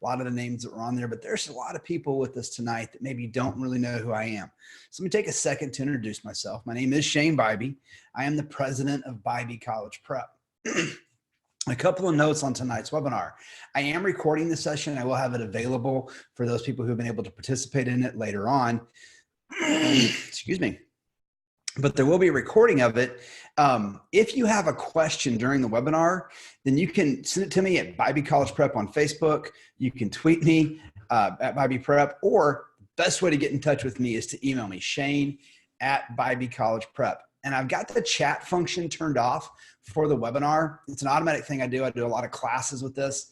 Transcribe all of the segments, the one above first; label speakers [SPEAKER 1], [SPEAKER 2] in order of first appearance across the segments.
[SPEAKER 1] lot of the names that were on there, but there's a lot of people with us tonight that maybe don't really know who I am. So let me take a second to introduce myself. My name is Shane Bybee. I am the president of Bybee College Prep. A couple of notes on tonight's webinar. I am recording the session. I will have it available for those people who have been able to participate in it later on. Excuse me. But there will be a recording of it. If you have a question during the webinar, then you can send it to me at Bybee College Prep on Facebook. You can tweet me at Bybee Prep, or the best way to get in touch with me is to email me, Shane@Bybee College Prep. And I've got the chat function turned off for the webinar. It's an automatic thing I do. I do a lot of classes with this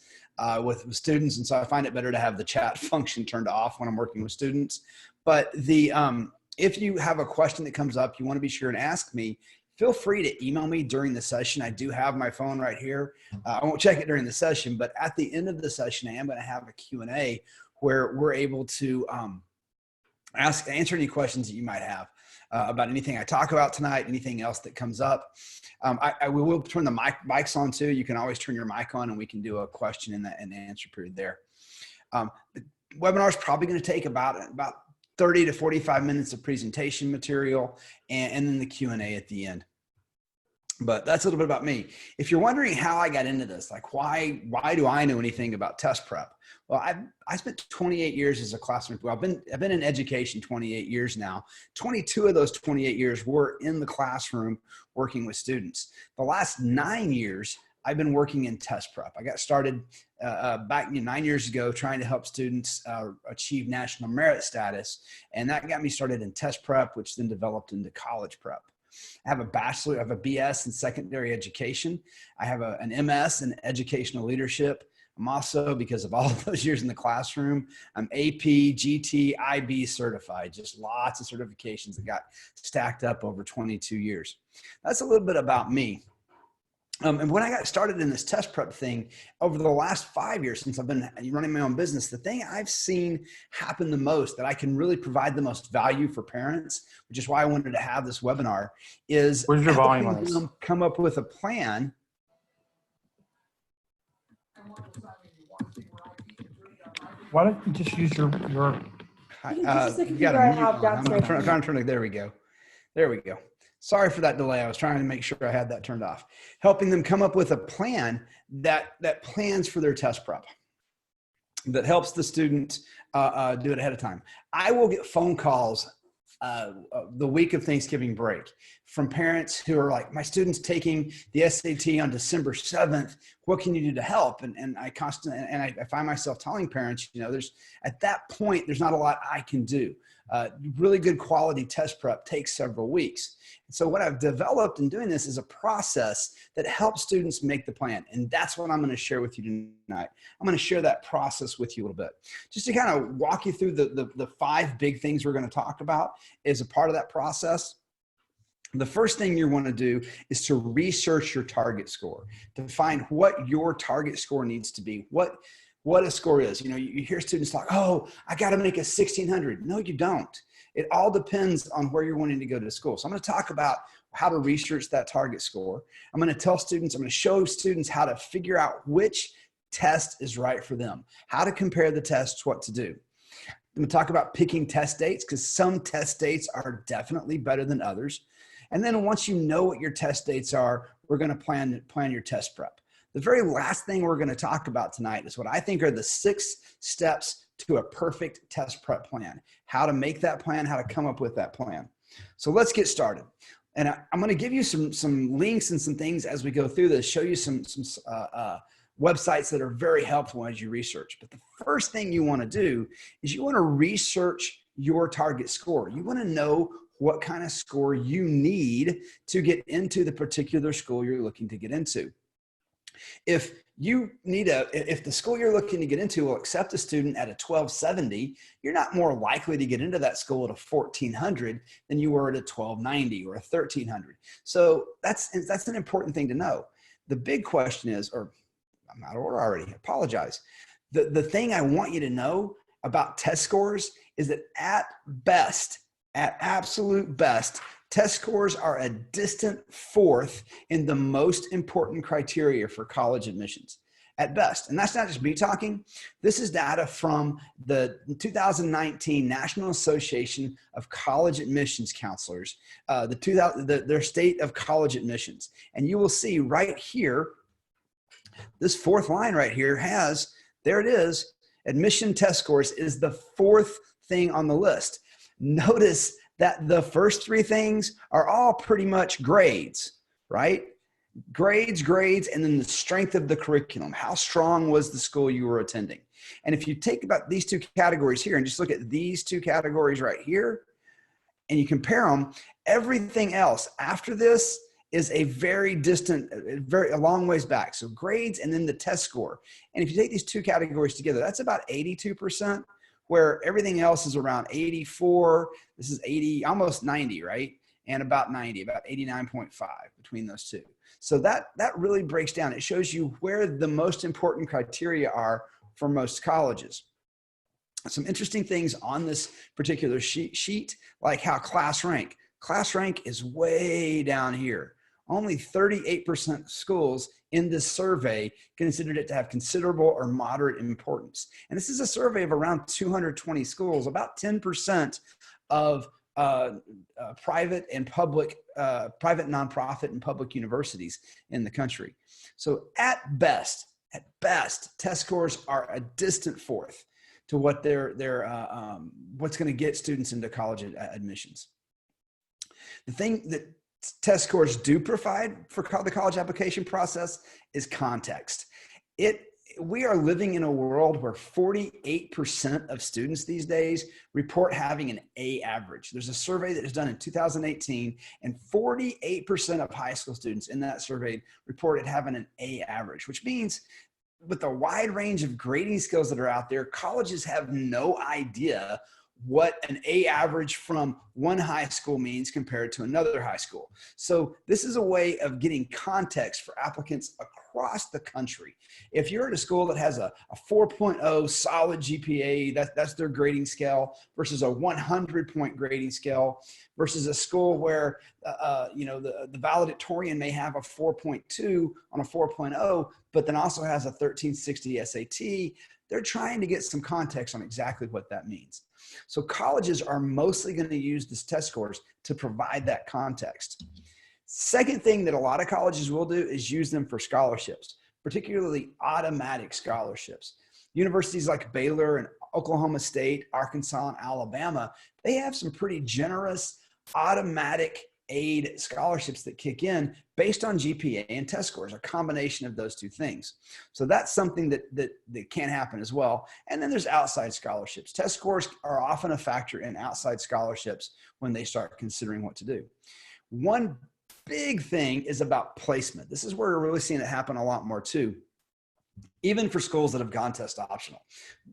[SPEAKER 1] with students. And so I find it better to have the chat function turned off when I'm working with students. But if you have a question that comes up, you want to be sure and ask me, feel free to email me during the session. I do have my phone right here. I won't check it during the session, but at the end of the session, I am going to have a Q&A where we're able to answer any questions that you might have about anything I talk about tonight, anything else that comes up. We will turn the mics on too. You can always turn your mic on and we can do a question in the answer period there. The webinar is probably going to take about 30 to 45 minutes of presentation material and then the Q&A at the end. But that's a little bit about me. If you're wondering how I got into this, like why do I know anything about test prep? Well, I spent 28 years as a classroom. Well, I've been in education 28 years now. 22 of those 28 years were in the classroom working with students. The last 9 years, I've been working in test prep. I got started back 9 years ago trying to help students achieve national merit status. And that got me started in test prep, which then developed into college prep. I have a bachelor, I have a BS in secondary education. I have an MS in educational leadership. I'm also, because of all of those years in the classroom, I'm AP, GT, IB certified, just lots of certifications that got stacked up over 22 years. That's a little bit about me. And when I got started in this test prep thing over the last 5 years since I've been running my own business, the thing I've seen happen the most that I can really provide the most value for parents, which is why I wanted to have this webinar, is
[SPEAKER 2] where's your volume
[SPEAKER 1] helping them come up with a plan.
[SPEAKER 2] Why don't you just use your
[SPEAKER 1] you got a mute on. I'm trying to turn it. There we go. There we go. Sorry for that delay. I was trying to make sure I had that turned off. Helping them come up with a plan that plans for their test prep, that helps the student do it ahead of time. I will get phone calls the week of Thanksgiving break from parents who are like, my student's taking the SAT on December 7th. What can you do to help? And I find myself telling parents, at that point, there's not a lot I can do. Really good quality test prep takes several weeks. So what I've developed in doing this is a process that helps students make the plan. And that's what I'm going to share with you tonight. I'm going to share that process with you a little bit. Just to kind of walk you through the 5 big things we're going to talk about as a part of that process. The first thing you want to do is to research your target score, to find what your target score needs to be, what a score is. You hear students talk, oh, I got to make a 1600. No, you don't. It all depends on where you're wanting to go to school. So I'm going to talk about how to research that target score. I'm going to show students how to figure out which test is right for them, how to compare the tests, what to do. I'm going to talk about picking test dates because some test dates are definitely better than others. And then once you know what your test dates are, we're going to plan your test prep. The very last thing we're going to talk about tonight is what I think are the 6 steps to a perfect test prep plan, how to make that plan, how to come up with that plan. So let's get started. And I'm going to give you some links and some things as we go through this, show you some websites that are very helpful as you research. But the first thing you want to do is you want to research your target score. You want to know what kind of score you need to get into the particular school you're looking to get into. If the school you're looking to get into will accept a student at a 1270, you're not more likely to get into that school at a 1400 than you were at a 1290 or a 1300. So that's an important thing to know. The big question is, or I'm out of order already, I apologize. The thing I want you to know about test scores is that at absolute best, test scores are a distant 4th in the most important criteria for college admissions. at best. And that's not just me talking. This is data from the 2019 National Association of College Admissions Counselors, their state of college admissions. And you will see right here, this fourth line right here has, there it is, admission test scores is the fourth thing on the list. Notice that the first three things are all pretty much grades, right? Grades, and then the strength of the curriculum. How strong was the school you were attending? And if you take about these two categories here and just look at these two categories right here, and you compare them, everything else after this is a very distant, a long ways back. So grades and then the test score. And if you take these two categories together, that's about 82%, where everything else is around 84. This is 80, almost 90, right? And about 90, about 89.5 between those two. So that really breaks down. It shows you where the most important criteria are for most colleges. Some interesting things on this particular sheet, like how class rank is way down here. Only 38% of schools in this survey considered it to have considerable or moderate importance. And this is a survey of around 220 schools, about 10% of private and public, private nonprofit and public universities in the country. So at best, test scores are a distant fourth to what what's going to get students into college admissions. The thing that test scores do provide for the college application process is context. We are living in a world where 48% of students these days report having an A average. There's a survey that was done in 2018, and 48% of high school students in that survey reported having an A average, which means with the wide range of grading skills that are out there, colleges have no idea what an A average from one high school means compared to another high school. So this is a way of getting context for applicants across the country. If you're at a school that has a 4.0 solid GPA, that's their grading scale, versus a 100-point grading scale, versus a school where the valedictorian may have a 4.2 on a 4.0, but then also has a 1360 SAT, they're trying to get some context on exactly what that means. So colleges are mostly going to use this test scores to provide that context. Second thing that a lot of colleges will do is use them for scholarships, particularly automatic scholarships. Universities like Baylor and Oklahoma State, Arkansas, and Alabama, they have some pretty generous automatic aid scholarships that kick in based on GPA and test scores, a combination of those two things. So that's something that can happen as well. And then there's outside scholarships. Test scores are often a factor in outside scholarships when they start considering what to do. One big thing is about placement. This is where we're really seeing it happen a lot more too, even for schools that have gone test optional.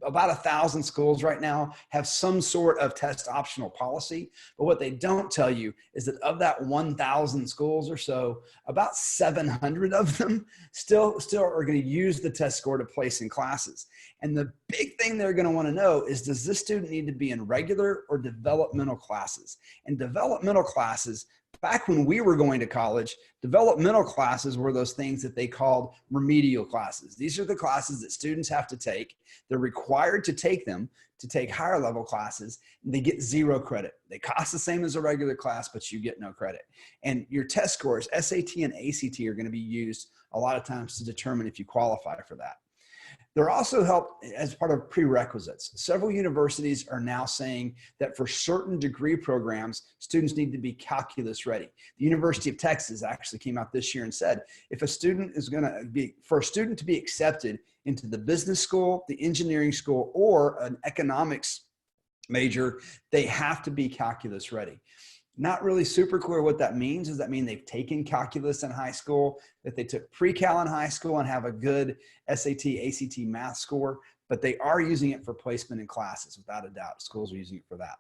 [SPEAKER 1] About 1,000 schools right now have some sort of test optional policy, but what they don't tell you is that of that 1,000 schools or so, about 700 of them still are going to use the test score to place in classes. And the big thing they're going to want to know is, does this student need to be in regular or developmental classes? And developmental classes, back when we were going to college, developmental classes were those things that they called remedial classes. These are the classes that students have to take. They're required to take them to take higher level classes, and they get 0 credit. They cost the same as a regular class, but you get no credit. And your test scores, SAT and ACT, are going to be used a lot of times to determine if you qualify for that. They're also helped as part of prerequisites. Several universities are now saying that for certain degree programs, students need to be calculus ready. The University of Texas actually came out this year and said, if a student is going to be, for a student to be accepted into the business school, the engineering school, or an economics major, they have to be calculus ready. Not really super clear what that means. Does that mean they've taken calculus in high school, that they took pre-cal in high school and have a good SAT, ACT math score? But they are using it for placement in classes, without a doubt. Schools are using it for that.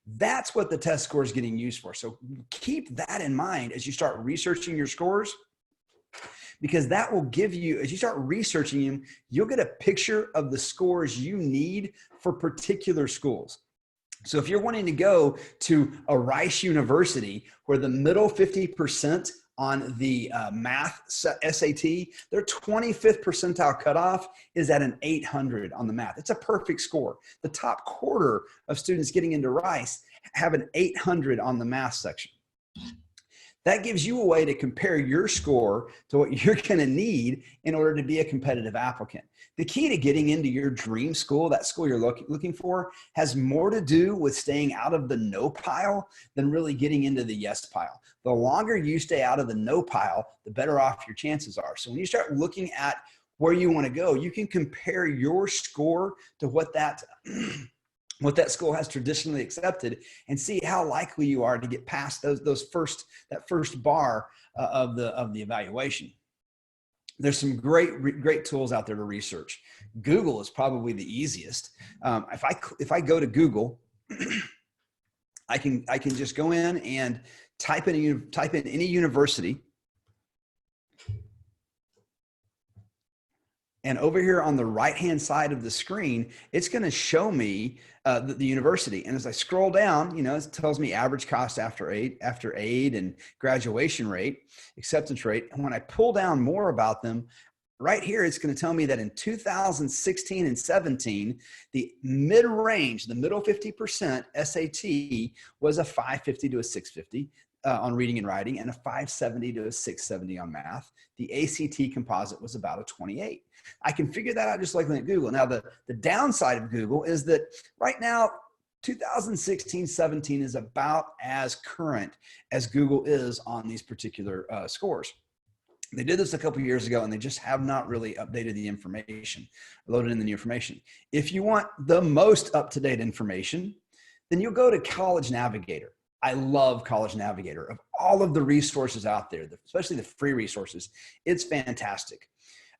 [SPEAKER 1] That's what the test score is getting used for. So keep that in mind as you start researching your scores, because that will give you, as you start researching them, you'll get a picture of the scores you need for particular schools. So if you're wanting to go to a Rice University where the middle 50% on the math SAT, their 25th percentile cutoff is at an 800 on the math. It's a perfect score. The top quarter of students getting into Rice have an 800 on the math section. That gives you a way to compare your score to what you're going to need in order to be a competitive applicant. The key to getting into your dream school, that school you're looking for, has more to do with staying out of the no pile than really getting into the yes pile. The longer you stay out of the no pile, the better off your chances are. So when you start looking at where you want to go, you can compare your score to what that what that school has traditionally accepted and see how likely you are to get past that first bar of the evaluation. There's some great tools out there to research. Google is probably the easiest. If I go to Google, I can just go in and type in any university. And over here on the right-hand side of the screen, it's going to show me the university. And as I scroll down, it tells me average cost after aid and graduation rate, acceptance rate. And when I pull down more about them, right here, it's going to tell me that in 2016 and 17, the mid-range, the middle 50% SAT was a 550 to a 650. On reading and writing, and a 570 to a 670 on math. The ACT composite was about a 28. I can figure that out just like at Google. Now, the downside of Google is that right now, 2016-17 is about as current as Google is on these particular scores. They did this a couple of years ago, and they just have not really updated the information, loaded in the new information. If you want the most up-to-date information, then you'll go to College Navigator. I love College Navigator. Of all of the resources out there, especially the free resources, it's fantastic.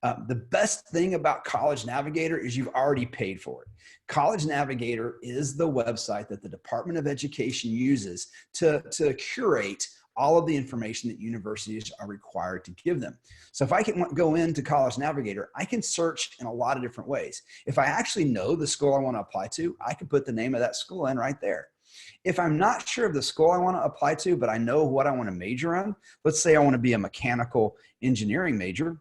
[SPEAKER 1] The best thing about College Navigator is you've already paid for it. College Navigator is the website that the Department of Education uses to curate all of the information that universities are required to give them. So if I can go into College Navigator, I can search in a lot of different ways. If I actually know the school I want to apply to, I can put the name of that school in right there. If I'm not sure of the school I want to apply to, but I know what I want to major on, let's say I want to be a mechanical engineering major,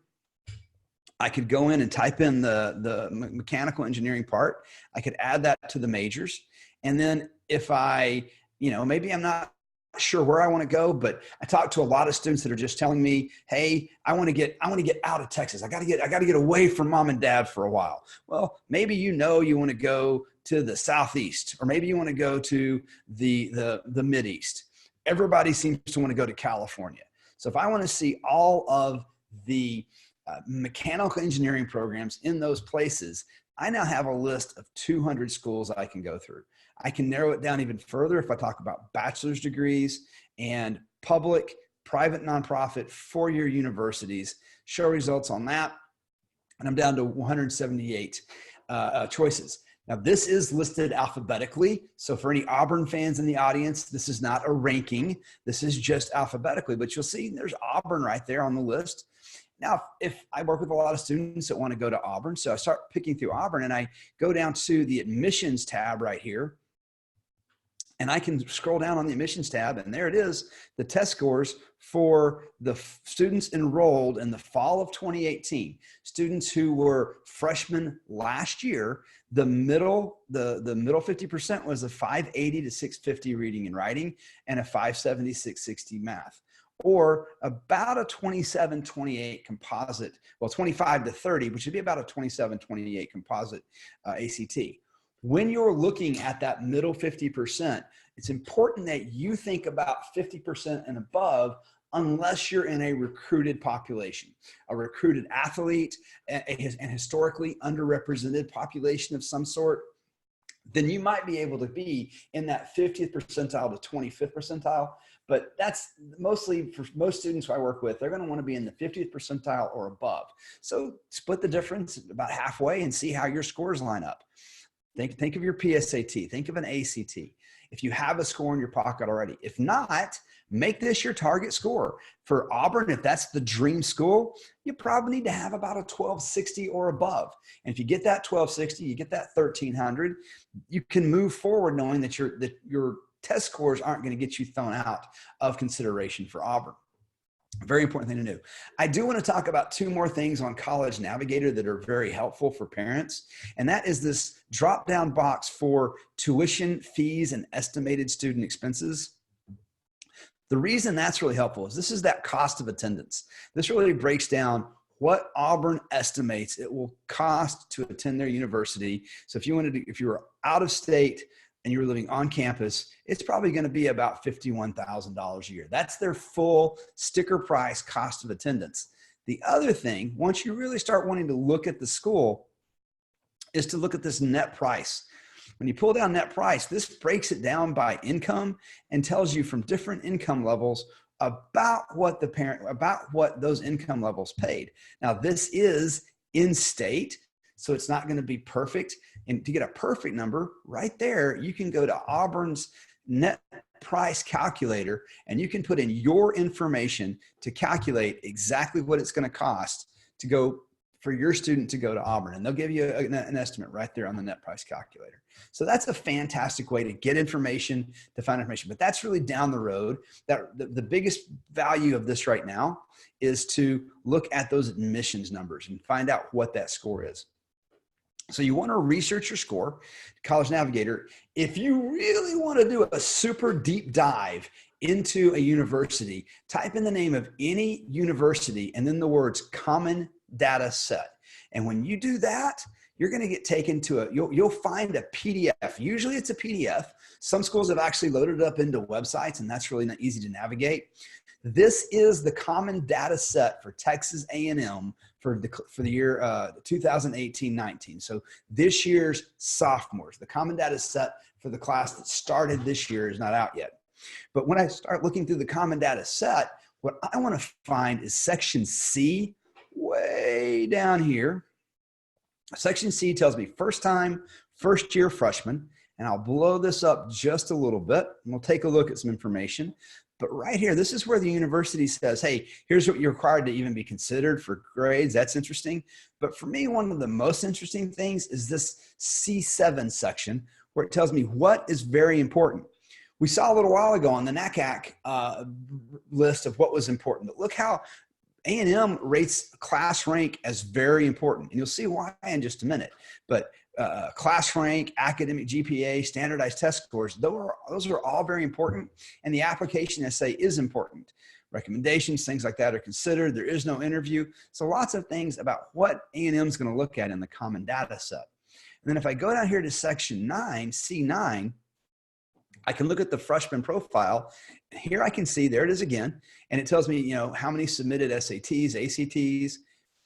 [SPEAKER 1] I could go in and type in the mechanical engineering part. I could add that to the majors. And then if maybe I'm not sure where I want to go, but I talk to a lot of students that are just telling me, hey, I want to get out of Texas. I got to get away from mom and dad for a while. Well, maybe you want to go to the Southeast, or maybe you want to go to the Mideast. Everybody seems to want to go to California. So if I want to see all of the mechanical engineering programs in those places, I now have a list of 200 schools I can go through. I can narrow it down even further if I talk about bachelor's degrees and public, private, nonprofit, four-year universities, show results on that. And I'm down to 178 choices. Now, this is listed alphabetically. So for any Auburn fans in the audience, this is not a ranking. This is just alphabetically, but you'll see there's Auburn right there on the list. Now, if I work with a lot of students that want to go to Auburn, so I start picking through Auburn and I go down to the admissions tab right here, and I can scroll down on the admissions tab, and there it is, the test scores for the students enrolled in the fall of 2018. Students who were freshmen last year, the middle 50% was a 580 to 650 reading and writing, and a 570, 660 math, or about a 27, 28 composite, well, 25 to 30, which would be about a 27, 28 composite ACT. When you're looking at that middle 50%, it's important that you think about 50% and above, unless you're in a recruited population, a recruited athlete, and historically underrepresented population of some sort. Then you might be able to be in that 50th percentile to 25th percentile. But that's mostly for most students who I work with, they're going to want to be in the 50th percentile or above. So split the difference about halfway and see how your scores line up. Think of your PSAT, think of an ACT. If you have a score in your pocket already, if not, make this your target score. For Auburn, if that's the dream school, you probably need to have about a 1260 or above. And if you get that 1260, you get that 1300, you can move forward knowing that your test scores aren't going to get you thrown out of consideration for Auburn. Very important thing to do. I do want to talk about two more things on College Navigator that are very helpful for parents. And that is this drop down box for tuition, fees, and estimated student expenses. The reason that's really helpful is this is that cost of attendance. This really breaks down what Auburn estimates it will cost to attend their university. So if you were out of state and you were living on campus, it's probably going to be about $51,000 a year. That's their full sticker price cost of attendance. The other thing, once you really start wanting to look at the school, is to look at this net price. When you pull down net price, this breaks it down by income and tells you from different income levels about what those income levels paid. Now, this is in state, so it's not going to be perfect. And to get a perfect number right there, you can go to Auburn's net price calculator and you can put in your information to calculate exactly what it's going to cost to go for your student to go to Auburn. And they'll give you an estimate right there on the net price calculator. So that's a fantastic way to get information, to find information. But that's really down the road. That the biggest value of this right now is to look at those admissions numbers and find out what that score is. So you want to research your score, College Navigator. If you really want to do a super deep dive into a university, type in the name of any university and then the words common data set. And when you do that, you're going to get taken to you'll find a PDF. Usually it's a PDF. Some schools have actually loaded it up into websites, and that's really not easy to navigate. This is the common data set for Texas A&M for the year 2018-19. So this year's sophomores, the common data set for the class that started this year is not out yet. But when I start looking through the common data set, what I want to find is section C, way down here. Section C tells me first time, first year freshman, and I'll blow this up just a little bit and we'll take a look at some information. But right here, this is where the university says, hey, here's what you're required to even be considered for grades. That's interesting. But for me, one of the most interesting things is this C7 section where it tells me what is very important. We saw a little while ago on the NACAC list of what was important. But look how A&M rates class rank as very important. And you'll see why in just a minute. But class rank, academic GPA, standardized test scores, those are all very important. And the application essay is important. Recommendations, things like that are considered. There is no interview. So lots of things about what A&M is going to look at in the common data set. And then if I go down here to section 9, C9, I can look at the freshman profile. Here I can see, there it is again. And it tells me, how many submitted SATs, ACTs.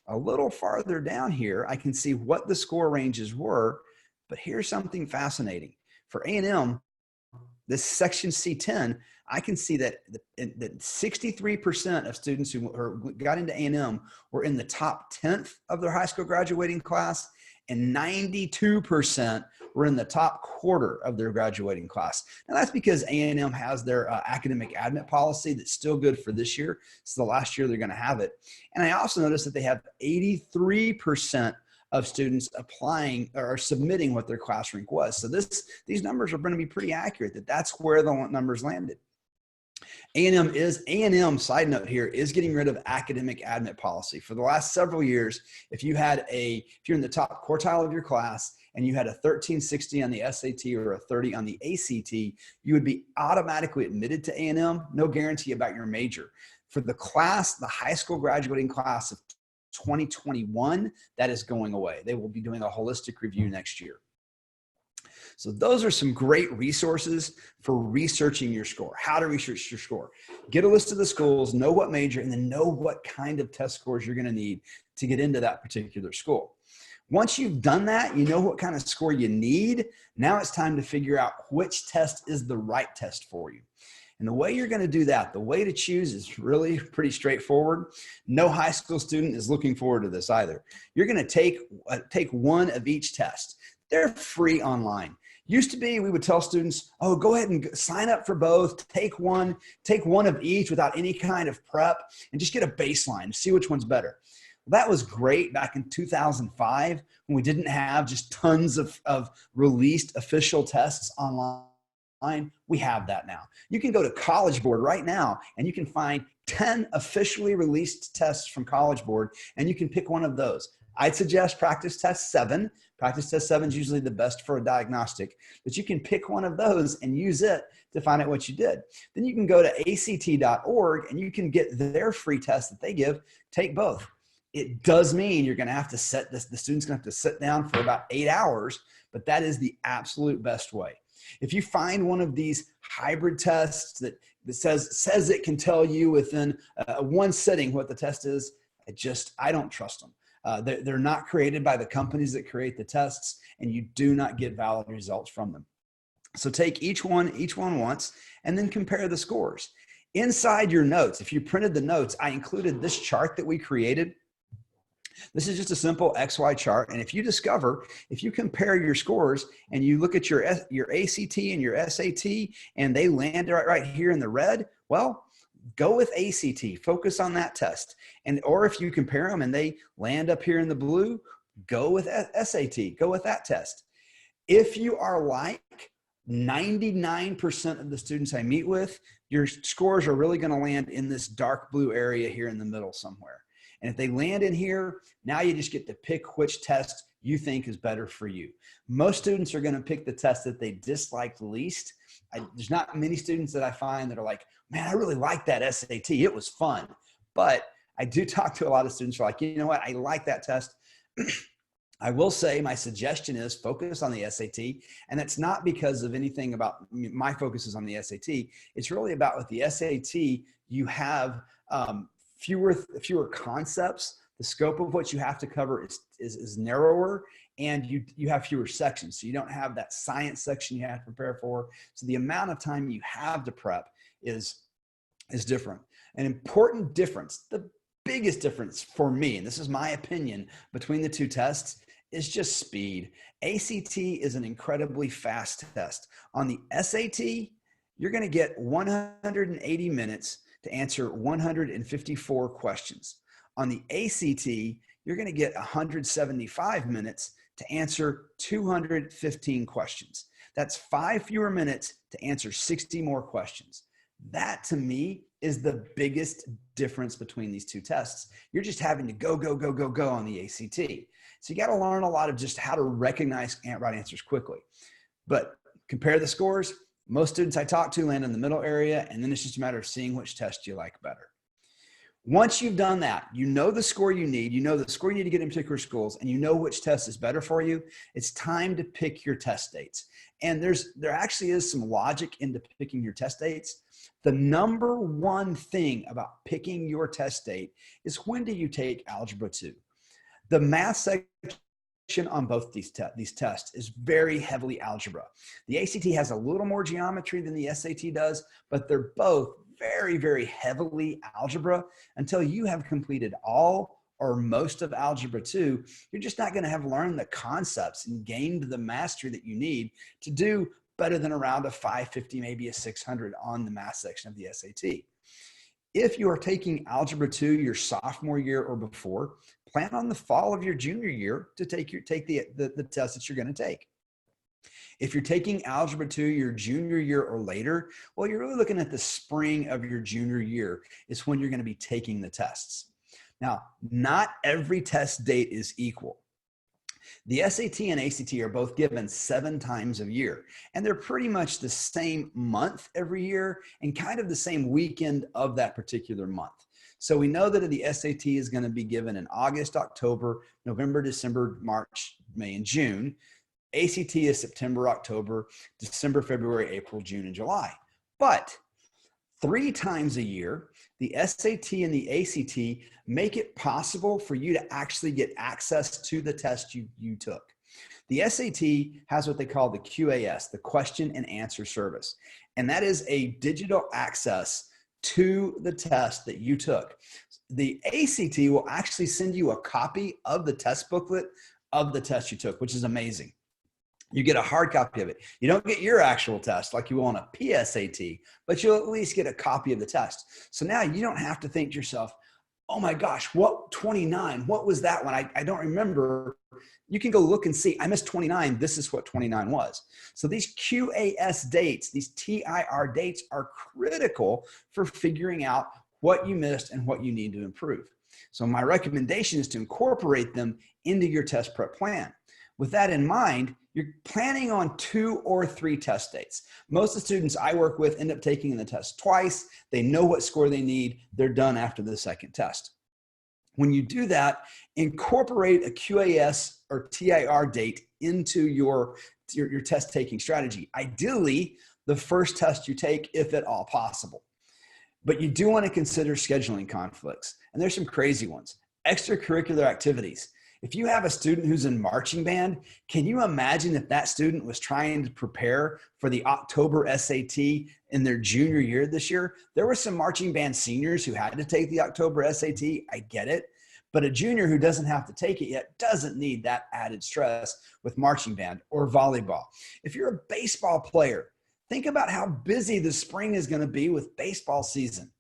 [SPEAKER 1] A little farther down here, I can see what the score ranges were. But here's something fascinating. For A&M, this section C10, I can see that 63% of students who got into A&M were in the top 10th of their high school graduating class, and 92% were in the top quarter of their graduating class. Now that's because A&M has their academic admit policy that's still good for this year. It's the last year they're going to have it. And I also noticed that they have 83% of students applying or submitting what their class rank was. So these numbers are going to be pretty accurate, that's where the numbers landed. A&M, side note here, is getting rid of academic admit policy. For the last several years, if you're in the top quartile of your class and you had a 1360 on the SAT or a 30 on the ACT, you would be automatically admitted to A&M, no guarantee about your major. For the high school graduating class of 2021, that is going away. They will be doing a holistic review next year. So those are some great resources for researching your score, how to research your score. Get a list of the schools, know what major, and then know what kind of test scores you're going to need to get into that particular school. Once you've done that, you know what kind of score you need. Now it's time to figure out which test is the right test for you. And the way you're going to do that, the way to choose is really pretty straightforward. No high school student is looking forward to this either. You're going to take one of each test. They're free online. Used to be, we would tell students, oh, go ahead and sign up for both, take one of each without any kind of prep and just get a baseline, see which one's better. Well, that was great back in 2005 when we didn't have just tons of released official tests online. online, we have that now. You can go to College Board right now and you can find 10 officially released tests from College Board, and you can pick one of those. I'd suggest practice test 7. Practice test 7 is usually the best for a diagnostic, but you can pick one of those and use it to find out what you did. Then you can go to ACT.org and you can get their free test that they give. Take both. It does mean you're going to have to set this, the student's going to have to sit down for about 8 hours, but that is the absolute best way. If you find one of these hybrid tests that says it can tell you within one sitting what the test is, I don't trust them. They're not created by the companies that create the tests, and you do not get valid results from them. So take each one once, and then compare the scores. Inside your notes, if you printed the notes, I included this chart that we created. This is just a simple XY chart. And if you compare your scores and you look at your ACT and your SAT and they land right here in the red, well, go with ACT, focus on that test. Or if you compare them and they land up here in the blue, go with SAT, go with that test. If you are like 99% of the students I meet with, your scores are really going to land in this dark blue area here in the middle somewhere. And if they land in here, now you just get to pick which test you think is better for you. Most students are going to pick the test that they dislike the least. There's not many students that I find that are like, man, I really like that SAT. It was fun. But I do talk to a lot of students who are like, you know what? I like that test. I will say my suggestion is focus on the SAT. And that's not because of anything about my focus is on the SAT. It's really about with the SAT, you have fewer concepts. The scope of what you have to cover is narrower, and you have fewer sections. So you don't have that science section you have to prepare for. So the amount of time you have to prep is different. An important difference, the biggest difference for me, and this is my opinion, between the two tests is just speed. ACT is an incredibly fast test. On the SAT, you're going to get 180 minutes to answer 154 questions. On the ACT, you're going to get 175 minutes to answer 215 questions. That's 5 fewer minutes to answer 60 more questions. That to me is the biggest difference between these two tests. You're just having to go on the ACT. So you got to learn a lot of just how to recognize right answers quickly. But compare the scores. Most students I talk to land in the middle area, and then it's just a matter of seeing which test you like better. Once you've done that, you know the score you need, you know the score you need to get in particular schools, and you know which test is better for you, it's time to pick your test dates. And there actually is some logic into picking your test dates. The number one thing about picking your test date is when do you take Algebra 2? The math section on both these tests is very heavily algebra. The ACT has a little more geometry than the SAT does, but they're both very, very heavily algebra. Until you have completed all or most of Algebra 2, you're just not going to have learned the concepts and gained the mastery that you need to do better than around a 550, maybe a 600 on the math section of the SAT. If you are taking Algebra 2 your sophomore year or before, plan on the fall of your junior year to take the test that you're going to take. If you're taking Algebra 2 your junior year or later, well, you're really looking at the spring of your junior year is when you're going to be taking the tests. Now, not every test date is equal. The SAT and ACT are both given 7 times a year, and they're pretty much the same month every year and kind of the same weekend of that particular month. So we know that the SAT is going to be given in August, October, November, December, March, May, and June. ACT is September, October, December, February, April, June, and July. But 3 times a year, the SAT and the ACT make it possible for you to actually get access to the test you took. The SAT has what they call the QAS, the question and answer service. And that is a digital access to the test that you took. The ACT will actually send you a copy of the test booklet of the test you took, which is amazing. You get a hard copy of it. You don't get your actual test like you will on a PSAT, but you'll at least get a copy of the test. So now you don't have to think to yourself, oh my gosh, what 29? What was that one? I don't remember. You can go look and see, I missed 29. This is what 29 was. So these QAS dates, these TIR dates are critical for figuring out what you missed and what you need to improve. So my recommendation is to incorporate them into your test prep plan. With that in mind, you're planning on 2 or 3 test dates. Most of the students I work with end up taking the test twice. They know what score they need. They're done after the second test. When you do that, incorporate a QAS or TIR date into your test taking strategy. Ideally, the first test you take, if at all possible. But you do want to consider scheduling conflicts. And there's some crazy ones. Extracurricular activities. If you have a student who's in marching band, can you imagine if that student was trying to prepare for the October SAT in their junior year this year? There were some marching band seniors who had to take the October SAT. I get it. But a junior who doesn't have to take it yet doesn't need that added stress with marching band or volleyball. If you're a baseball player, think about how busy the spring is going to be with baseball season.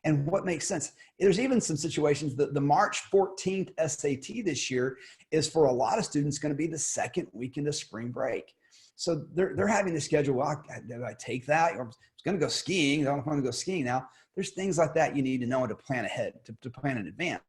[SPEAKER 1] And what makes sense. There's even some situations that the March 14th SAT this year is for a lot of students going to be the second weekend of spring break. So they're having to schedule, well, do I take that? Or I'm going to go skiing. I don't want to go skiing now. There's things like that you need to know to plan ahead, to plan in advance.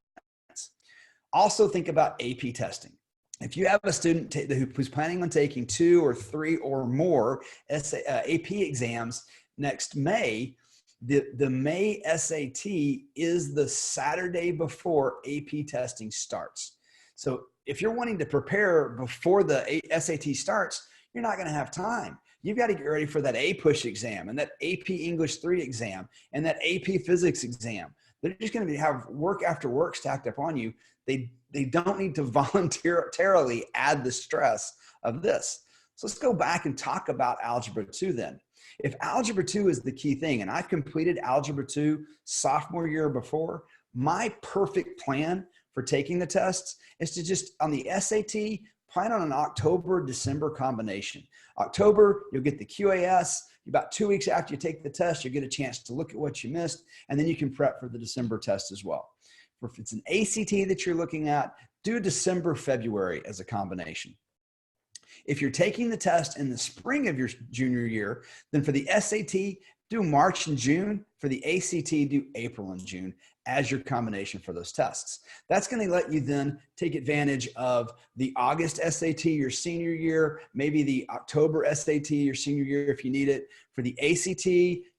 [SPEAKER 1] Also think about AP testing. If you have a student who's planning on taking 2 or 3 or more AP exams next May, the May SAT is the Saturday before AP testing starts. So if you're wanting to prepare before the SAT starts, you're not going to have time. You've got to get ready for that APUSH exam and that AP English 3 exam and that AP Physics exam. They're just going to have work after work stacked up on you. They don't need to voluntarily add the stress of this. So let's go back and talk about Algebra 2 then. If Algebra 2 is the key thing, and I've completed Algebra 2 sophomore year before, my perfect plan for taking the tests is to just, on the SAT, plan on an October-December combination. October, you'll get the QAS. About 2 weeks after you take the test, you'll get a chance to look at what you missed, and then you can prep for the December test as well. If it's an ACT that you're looking at, do December, February as a combination. If you're taking the test in the spring of your junior year, then for the SAT, do March and June. For the ACT, do April and June as your combination for those tests. That's going to let you then take advantage of the August SAT your senior year, maybe the October SAT your senior year if you need it. For the ACT,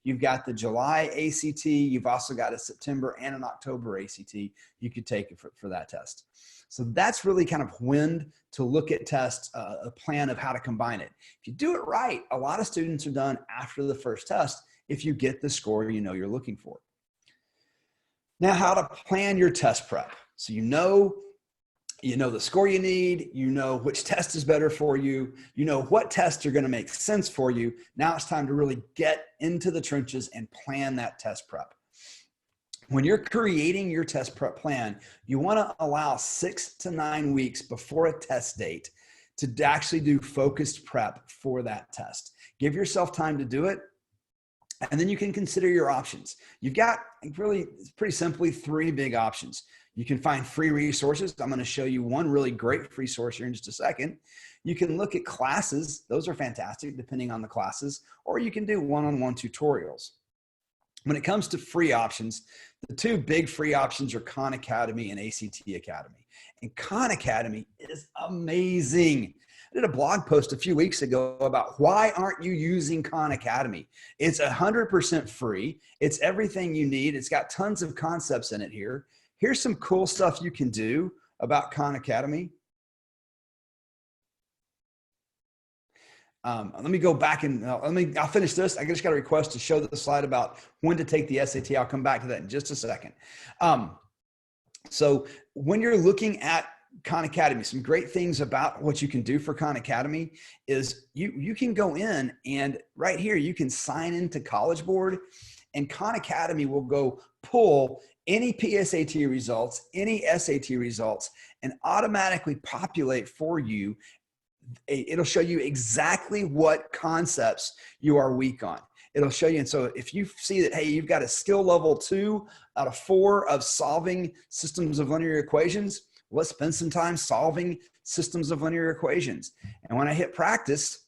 [SPEAKER 1] you've got the July ACT. You've also got a September and an October ACT you could take for that test. So that's really kind of when to look at tests, a plan of how to combine it. If you do it right, a lot of students are done after the first test if you get the score you know you're looking for. Now, how to plan your test prep. So you know the score you need, you know which test is better for you, you know what tests are going to make sense for you. Now it's time to really get into the trenches and plan that test prep. When you're creating your test prep plan, you want to allow 6 to 9 weeks before a test date to actually do focused prep for that test. Give yourself time to do it, and then you can consider your options. You've got really, pretty simply, 3 big options. You can find free resources. I'm going to show you one really great free source here in just a second. You can look at classes. Those are fantastic depending on the classes, or you can do one-on-one tutorials. When it comes to free options, the 2 big free options are Khan Academy and ACT Academy. And Khan Academy is amazing. I did a blog post a few weeks ago about why aren't you using Khan Academy? It's 100% free. It's everything you need. It's got tons of concepts in it here. Here's some cool stuff you can do about Khan Academy. Let me go back and I'll finish this. I just got a request to show the slide about when to take the SAT. I'll come back to that in just a second. So when you're looking at Khan Academy, some great things about what you can do for Khan Academy is you can go in and right here, you can sign into College Board, and Khan Academy will go pull any PSAT results, any SAT results, and automatically populate for you. It'll show you exactly what concepts you are weak on. it'll show you. And so if you see that, hey, you've got a skill level 2 out of 4 of solving systems of linear equations, let's spend some time solving systems of linear equations. And when I hit practice,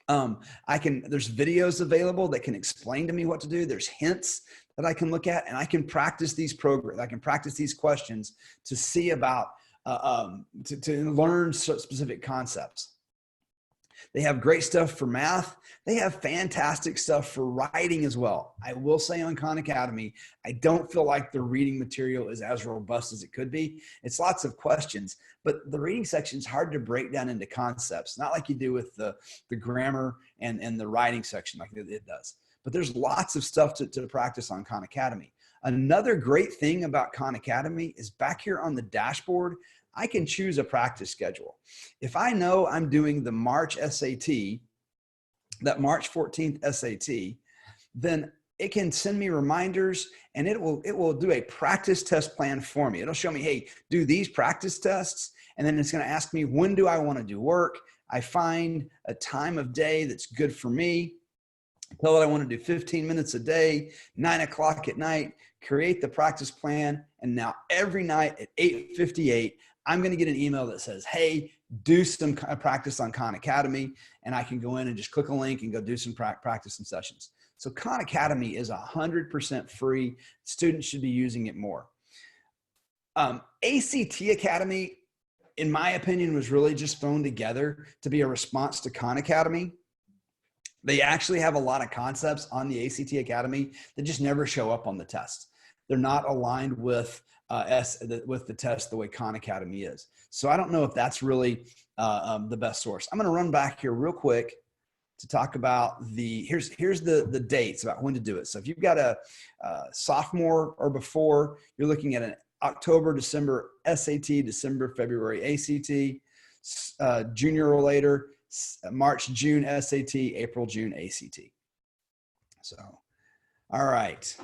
[SPEAKER 1] there's videos available that can explain to me what to do. There's hints that I can look at, and I can practice these programs. I can practice these questions to see about, to learn specific concepts. They have great stuff for math. They have fantastic stuff for writing as well. I will say on Khan Academy, I don't feel like the reading material is as robust as it could be. It's lots of questions, but the reading section is hard to break down into concepts, not like you do with the grammar and the writing section like it does. But there's lots of stuff to practice on Khan Academy. Another great thing about Khan Academy is back here on the dashboard, I can choose a practice schedule. If I know I'm doing the March SAT, that March 14th SAT, then it can send me reminders, and it will do a practice test plan for me. It'll show me, hey, do these practice tests, and then it's going to ask me, when do I want to do work? I find a time of day that's good for me. Tell it I want to do 15 minutes a day, 9 o'clock at night, create the practice plan. And now every night at 8:58, I'm going to get an email that says, hey, do some practice on Khan Academy. And I can go in and just click a link and go do some practice and sessions. So Khan Academy is 100% free. Students should be using it more. ACT Academy, in my opinion, was really just thrown together to be a response to Khan Academy. They actually have a lot of concepts on the ACT Academy that just never show up on the test. They're not aligned with the test the way Khan Academy is. So I don't know if that's really the best source. I'm going to run back here real quick to talk about here's the dates about when to do it. So if you've got a sophomore or before, you're looking at an October, December SAT, December, February ACT, junior or later, March, June SAT, April, June ACT. So, all right.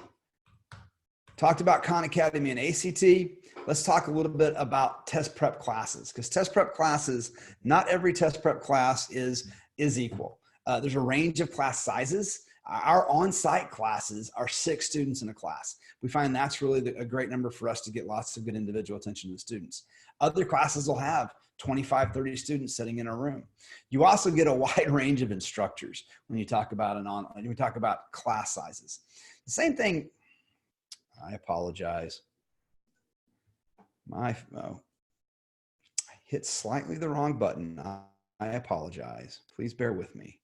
[SPEAKER 1] Talked about Khan Academy and ACT. Let's talk a little bit about test prep classes, because test prep classes, not every test prep class is equal. There's a range of class sizes. Our on-site classes are 6 students in a class. We find that's really a great number for us to get lots of good individual attention to the students. Other classes will have 25, 30 students sitting in a room. You also get a wide range of instructors when you talk about when we talk about class sizes. The same thing, I apologize. I hit slightly the wrong button. I apologize. Please bear with me.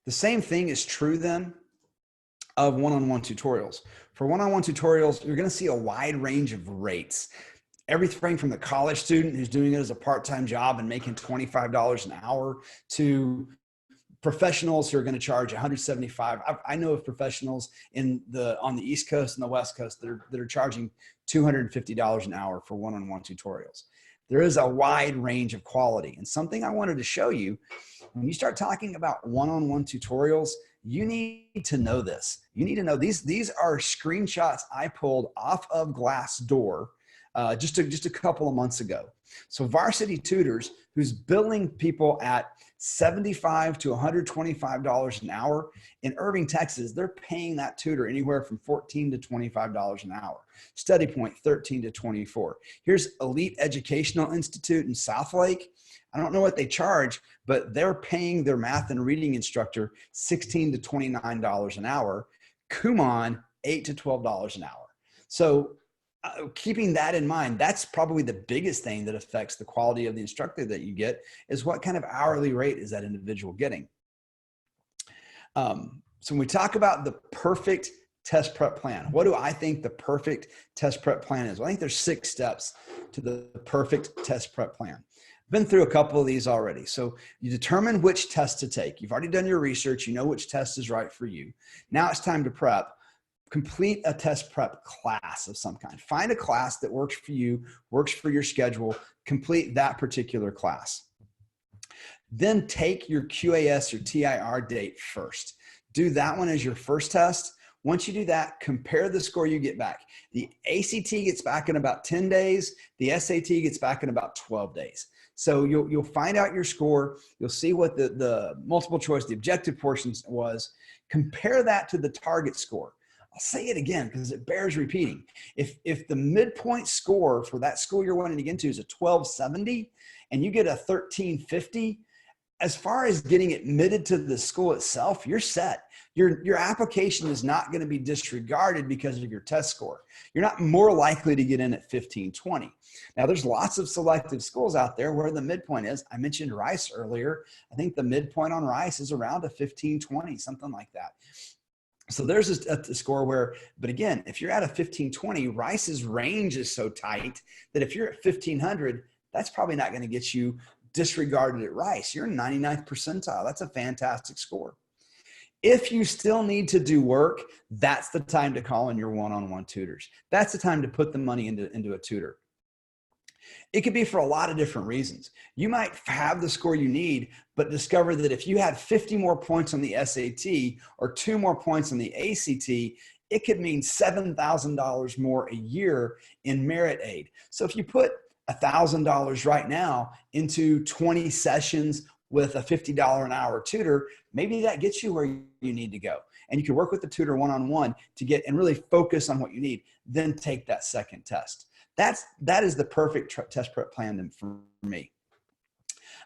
[SPEAKER 1] The same thing is true then of one-on-one tutorials. For one-on-one tutorials, you're going to see a wide range of rates. Everything from the college student who's doing it as a part-time job and making $25 an hour to professionals who are going to charge $175. I know of professionals on the East Coast and the West Coast that are charging $250 an hour for one-on-one tutorials. There is a wide range of quality. And something I wanted to show you, when you start talking about one-on-one tutorials, you need to know this. You need to know these are screenshots I pulled off of Glassdoor just a couple of months ago. So Varsity Tutors, who's billing people at $75 to $125 an hour in Irving, Texas, they're paying that tutor anywhere from $14 to $25 an hour. Study Point, $13 to $24. Here's Elite Educational Institute in Southlake. I don't know what they charge, but they're paying their math and reading instructor $16 to $29 an hour. Kumon, $8 to $12 an hour. So keeping that in mind, that's probably the biggest thing that affects the quality of the instructor that you get, is what kind of hourly rate is that individual getting. So when we talk about the perfect test prep plan, what do I think the perfect test prep plan is? Well, I think there's 6 steps to the perfect test prep plan. I've been through a couple of these already. So you determine which test to take. You've already done your research. You know which test is right for you. Now it's time to prep. Complete a test prep class of some kind. Find a class that works for you, works for your schedule. Complete that particular class. Then take your QAS or TIR date first. Do that one as your first test. Once you do that, compare the score you get back. The ACT gets back in about 10 days. The SAT gets back in about 12 days. So you'll find out your score. You'll see what the multiple choice, the objective portions was. Compare that to the target score. I'll say it again because it bears repeating. If the midpoint score for that school you're wanting to get into is a 1270 and you get a 1350, as far as getting admitted to the school itself, you're set. Your application is not going to be disregarded because of your test score. You're not more likely to get in at 1520. Now, there's lots of selective schools out there where the midpoint is. I mentioned Rice earlier. I think the midpoint on Rice is around a 1520, something like that. So there's a score where, but again, if you're at a 1520, Rice's range is so tight that if you're at 1500, that's probably not going to get you disregarded at Rice. You're in 99th percentile. That's a fantastic score. If you still need to do work, that's the time to call in your one-on-one tutors. That's the time to put the money into a tutor. It could be for a lot of different reasons. You might have the score you need, but discover that if you had 50 more points on the SAT or 2 more points on the ACT, it could mean $7,000 more a year in merit aid. So if you put $1,000 right now into 20 sessions with a $50 an hour tutor, maybe that gets you where you need to go. And you can work with the tutor one-on-one to get and really focus on what you need, then take that second test. That is the perfect test prep plan for me.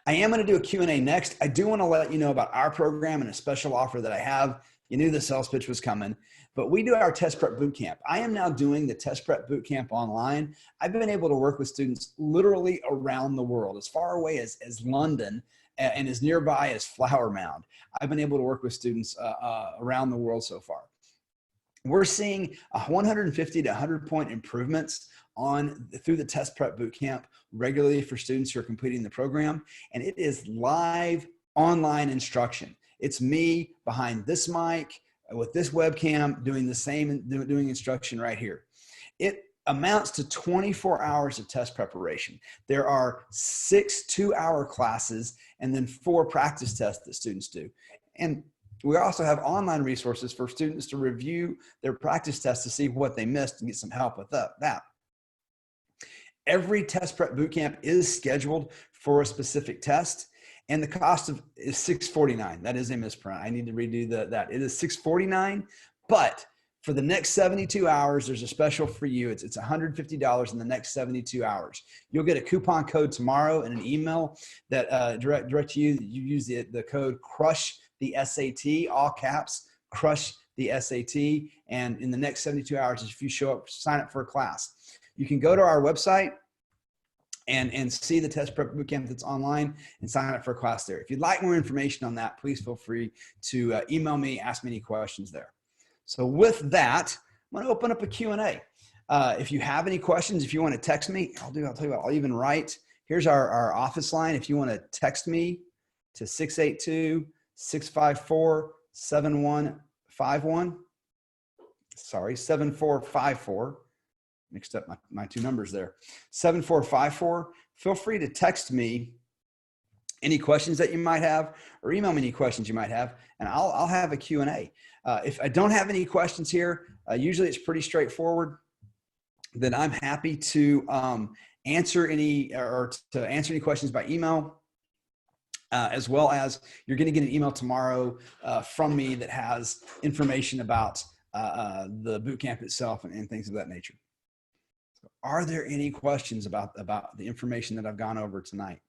[SPEAKER 1] I am going to do a Q&A next. I do want to let you know about our program and a special offer that I have. You knew the sales pitch was coming, but we do our test prep boot camp. I am now doing the test prep boot camp online. I've been able to work with students literally around the world, as far away as London and as nearby as Flower Mound. I've been able to work with students around the world so far. We're seeing 150 to 100 point improvements through the test prep boot camp regularly for students who are completing the program. And it is live online instruction. It's me behind this mic with this webcam doing the same, doing instruction right here. It amounts to 24 hours of test preparation. There are 6 2-hour classes and then 4 practice tests that students do. And we also have online resources for students to review their practice tests to see what they missed and get some help with that. Every test prep bootcamp is scheduled for a specific test, and the cost is $649. That is a misprint. I need to redo that. It is $649, but for the next 72 hours, there's a special for you. It's $150 in the next 72 hours. You'll get a coupon code tomorrow in an email that direct to you. You use the code CRUSH the SAT, all caps, CRUSH the SAT. And in the next 72 hours, if you show up, sign up for a class. You can go to our website and see the test prep bootcamp that's online and sign up for a class there. If you'd like more information on that, please feel free to email me, ask me any questions there. So with that, I'm going to open up a Q&A. If you have any questions, if you want to text me, I'll tell you what, I'll even write. Here's our office line. If you want to text me to 682-654-7151. Sorry, 7454. Mixed up my 2 numbers there. 7454. Feel free to text me any questions that you might have, or email me any questions you might have, and I'll have a Q&A. If I don't have any questions here, usually it's pretty straightforward. Then I'm happy to answer any questions by email, as well as you're going to get an email tomorrow from me that has information about the boot camp itself and things of that nature. So are there any questions about the information that I've gone over tonight?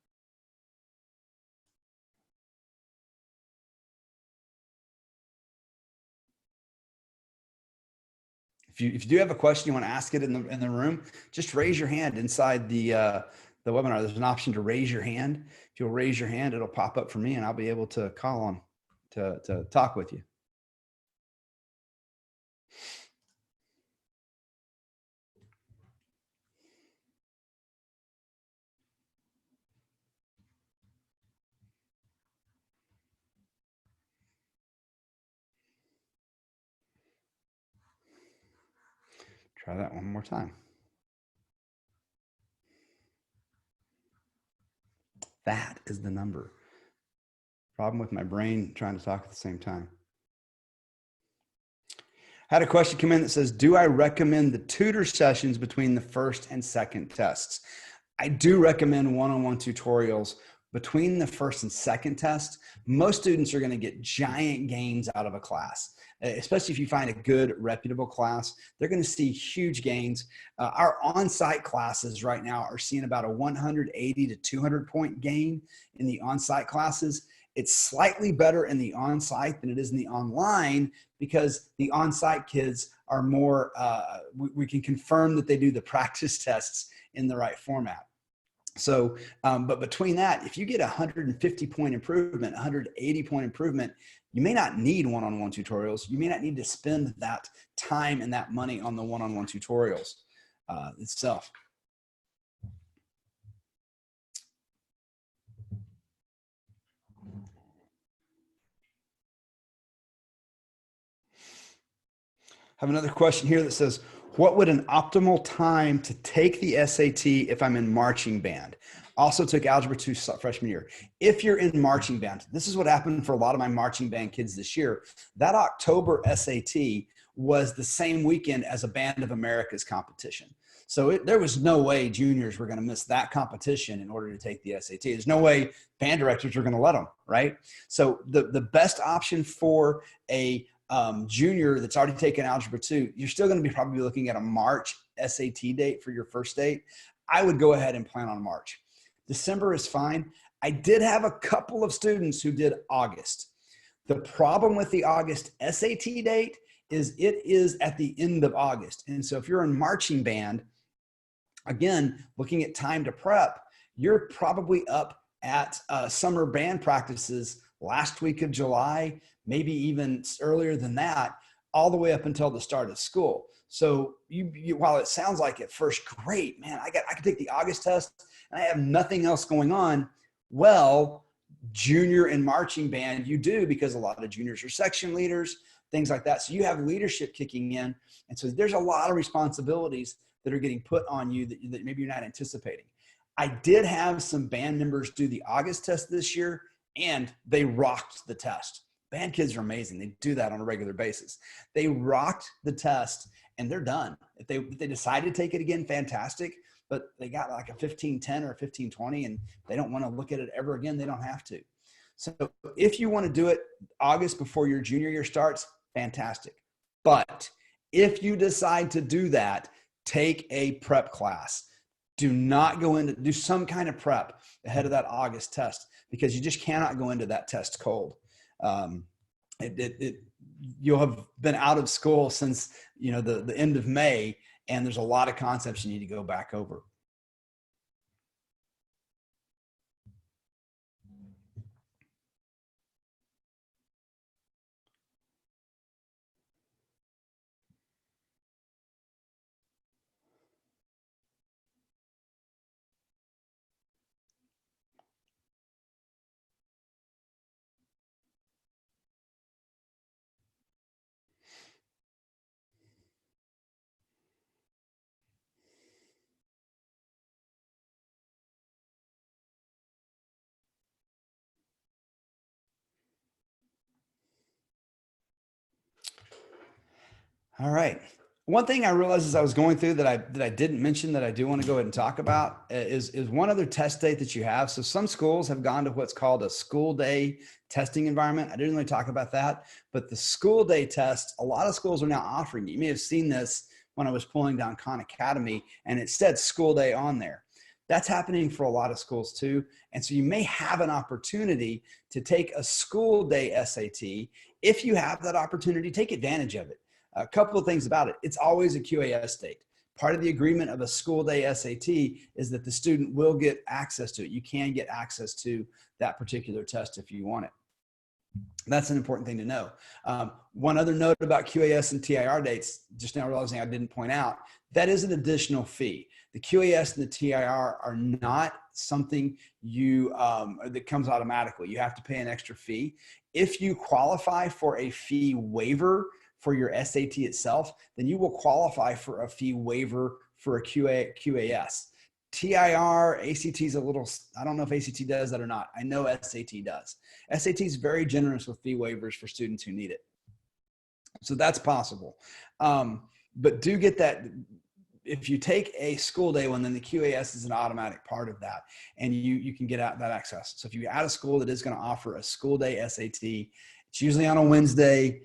[SPEAKER 1] If you do have a question, you want to ask it in the room, just raise your hand inside the webinar. There's an option to raise your hand. If you'll raise your hand, it'll pop up for me and I'll be able to call on to talk with you. Try that one more time. That is the number. Problem with my brain trying to talk at the same time. I had a question come in that says, do I recommend the tutor sessions between the first and second tests? I do recommend one-on-one tutorials between the first and second test. Most students are going to get giant gains out of a class, especially if you find a good, reputable class. They're going to see huge gains. Our on-site classes right now are seeing about a 180 to 200 point gain in the on-site classes. It's slightly better in the on-site than it is in the online because the on-site kids are more, we can confirm that they do the practice tests in the right format. So, but between that, if you get 150 point improvement, 180 point improvement, you may not need one-on-one tutorials. You may not need to spend that time and that money on the one-on-one tutorials itself. I have another question here that says, what would an optimal time to take the SAT if I'm in marching band? Also took Algebra 2 freshman year. If you're in marching band, this is what happened for a lot of my marching band kids this year. That October SAT was the same weekend as a Band of America's competition. So there was no way juniors were going to miss that competition in order to take the SAT. There's no way band directors were going to let them, right? So the best option for a junior that's already taken Algebra 2, you're still going to be probably looking at a March SAT date for your first date. I would go ahead and plan on March. December is fine. I did have a couple of students who did August. The problem with the August SAT date is it is at the end of August. And so if you're in marching band, again, looking at time to prep, you're probably up at summer band practices last week of July, maybe even earlier than that, all the way up until the start of school. So while it sounds like at first, great, man, I can take the August test and I have nothing else going on. Well, junior and marching band, you do, because a lot of juniors are section leaders, things like that. So you have leadership kicking in. And so there's a lot of responsibilities that are getting put on you that maybe you're not anticipating. I did have some band members do the August test this year, and they rocked the test. Band kids are amazing. They do that on a regular basis. They rocked the test and they're done. If they decide to take it again, fantastic. But they got like a 1510 or a 1520 and they don't want to look at it ever again. They don't have to. So if you want to do it August before your junior year starts, fantastic. But if you decide to do that, take a prep class. Do not go into, do some kind of prep ahead of that August test, because you just cannot go into that test cold. You'll have been out of school since, the end of May, and there's a lot of concepts you need to go back over. All right. One thing I realized as I was going through that I didn't mention that I do want to go ahead and talk about is one other test date that you have. So some schools have gone to what's called a school day testing environment. I didn't really talk about that, but the school day test, a lot of schools are now offering. You may have seen this when I was pulling down Khan Academy, and it said school day on there. That's happening for a lot of schools too. And so you may have an opportunity to take a school day SAT. If you have that opportunity, take advantage of it. A couple of things about it. It's always a QAS date. Part of the agreement of a school day SAT is that the student will get access to it. You can get access to that particular test if you want it. That's an important thing to know. One other note about QAS and TIR dates, just now realizing I didn't point out, that is an additional fee. The QAS and the TIR are not something that comes automatically. You have to pay an extra fee. If you qualify for a fee waiver for your SAT itself, then you will qualify for a fee waiver for a QAS. TIR, ACT is a little, I don't know if ACT does that or not. I know SAT does. SAT is very generous with fee waivers for students who need it. So that's possible. But do get that. if you take a school day one, then the QAS is an automatic part of that, and you can get out that access. So if you add a school that is going to offer a school day SAT, it's usually on a Wednesday.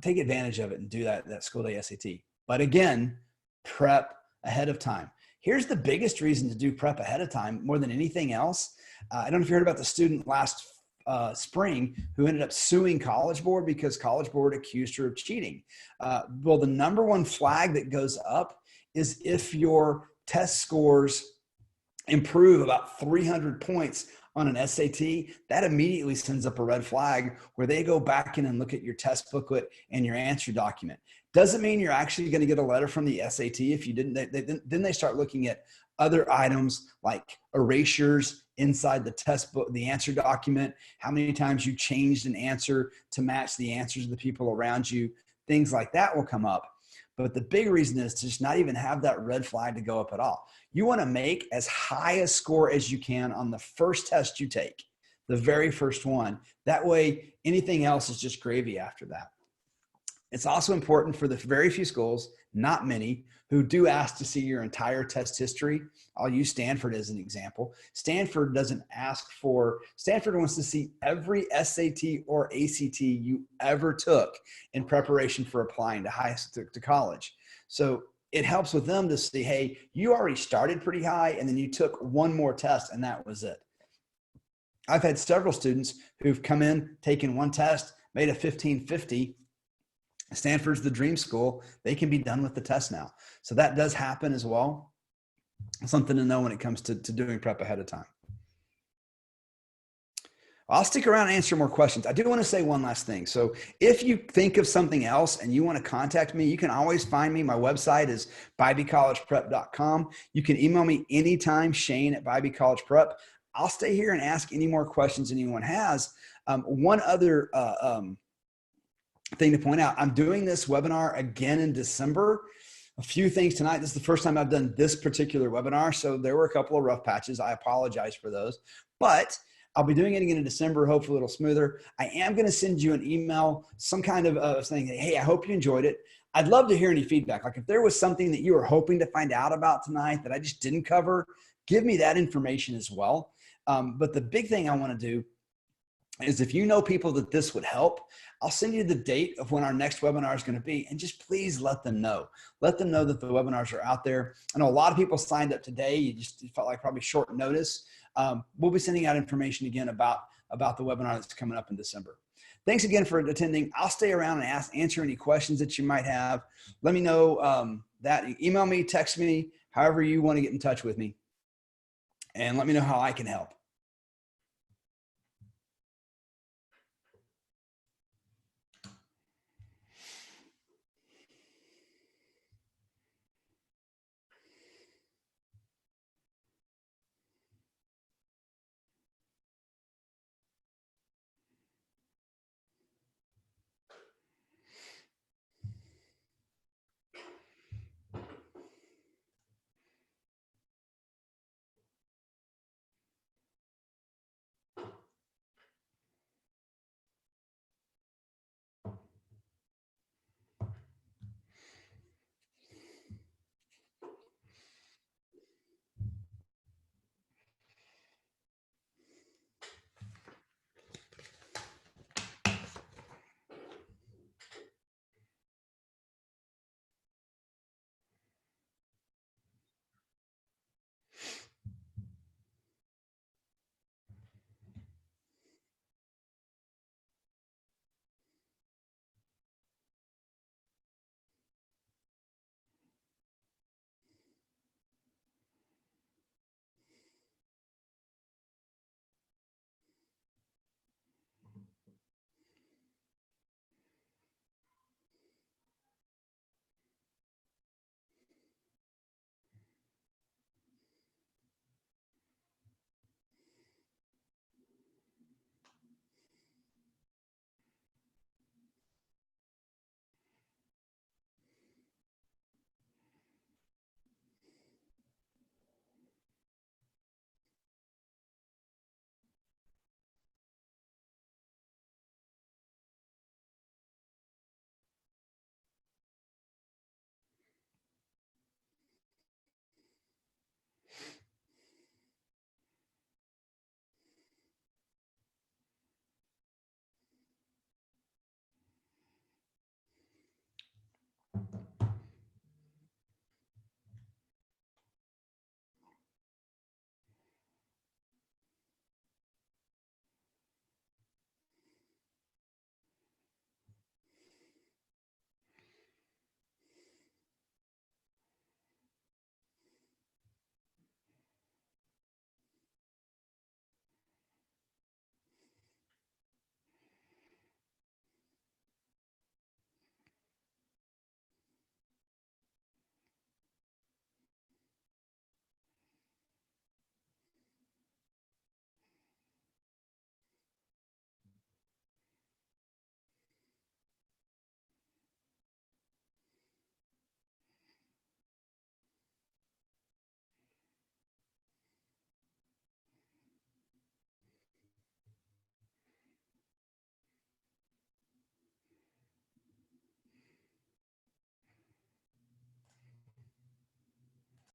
[SPEAKER 1] Take advantage of it and do that school day SAT. But again, prep ahead of time. Here's the biggest reason to do prep ahead of time more than anything else. I don't know if you heard about the student last spring who ended up suing College Board because College Board accused her of cheating. Well, the number one flag that goes up is if your test scores improve about 300 points on an SAT, that immediately sends up a red flag where they go back in and look at your test booklet and your answer document. Doesn't mean you're actually going to get a letter from the SAT if you didn't. Then they start looking at other items like erasures inside the test book, the answer document, how many times you changed an answer to match the answers of the people around you. Things like that will come up. But the big reason is to just not even have that red flag to go up at all. You want to make as high a score as you can on the first test you take, the very first one. That way, anything else is just gravy after that. It's also important for the very few schools, not many, who do ask to see your entire test history. I'll use Stanford as an example. Stanford wants to see every SAT or ACT you ever took in preparation for applying to college. So it helps with them to see, hey, you already started pretty high and then you took one more test and that was it. I've had several students who've come in, taken one test, made a 1550. Stanford's the dream school. They can be done with the test now. So that does happen as well. Something to know when it comes to doing prep ahead of time. I'll stick around and answer more questions. I do want to say one last thing. So if you think of something else and you want to contact me, you can always find me. My website is bybeecollegeprep.com. You can email me anytime, Shane@BybeeCollegePrep. I'll stay here and ask any more questions anyone has. One other thing to point out, I'm doing this webinar again in December. A few things tonight. This is the first time I've done this particular webinar, so there were a couple of rough patches. I apologize for those, but I'll be doing it again in December. Hopefully it'll smoother. I am going to send you an email, some kind of saying, hey, I hope you enjoyed it. I'd love to hear any feedback. Like if there was something that you were hoping to find out about tonight that I just didn't cover, give me that information as well. But the big thing I want to do is if you know people that this would help, I'll send you the date of when our next webinar is going to be, and just please let them know. Let them know that the webinars are out there. I know a lot of people signed up today. You just felt like probably short notice. We'll be sending out information again about the webinar that's coming up in December. Thanks again for attending. I'll stay around and answer any questions that you might have. Let me know that. Email me, text me, however you want to get in touch with me, and let me know how I can help.